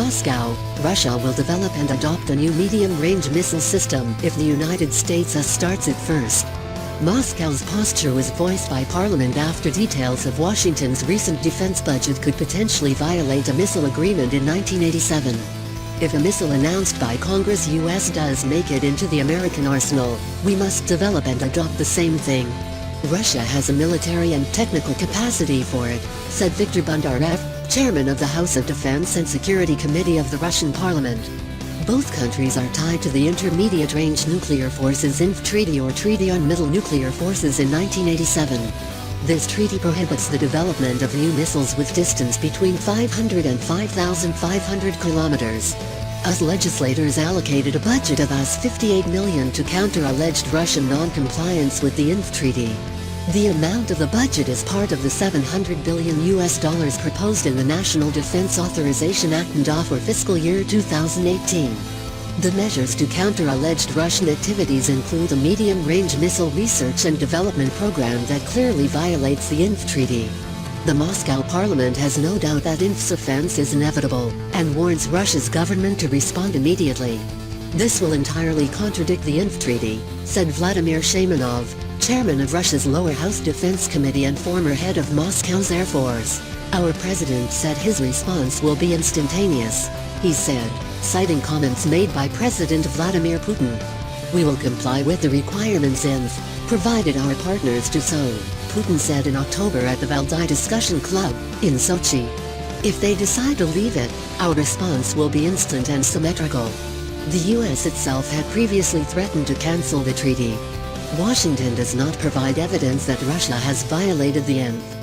Moscow, Russia will develop and adopt a new medium-range missile system if the United States starts it first. Moscow's posture was voiced by Parliament after details of Washington's recent defense budget could potentially violate a missile agreement in 1987. If a missile announced by Congress US does make it into the American arsenal, we must develop and adopt the same thing. Russia has a military and technical capacity for it, said Viktor Bondarev, chairman of the House of Defense and Security Committee of the Russian Parliament. Both countries are tied to the Intermediate-Range Nuclear Forces INF Treaty or Treaty on Middle Nuclear Forces in 1987. This treaty prohibits the development of new missiles with distance between 500 and 5,500 kilometers. US legislators allocated a budget of $58 million to counter alleged Russian non-compliance with the INF Treaty. The amount of the budget is part of the $700 billion proposed in the National Defense Authorization Act and for fiscal year 2018. The measures to counter alleged Russian activities include a medium-range missile research and development program that clearly violates the INF Treaty. The Moscow parliament has no doubt that INF's offense is inevitable, and warns Russia's government to respond immediately. This will entirely contradict the INF Treaty, said Vladimir Shaimanov, chairman of Russia's lower house defense committee and former head of Moscow's Air Force. Our president said his response will be instantaneous, he said, citing comments made by President Vladimir Putin. We will comply with the requirements INF provided our partners do so, Putin said in October at the Valdai Discussion Club, in Sochi. If they decide to leave it, our response will be instant and symmetrical. The US itself had previously threatened to cancel the treaty. Washington does not provide evidence that Russia has violated the INF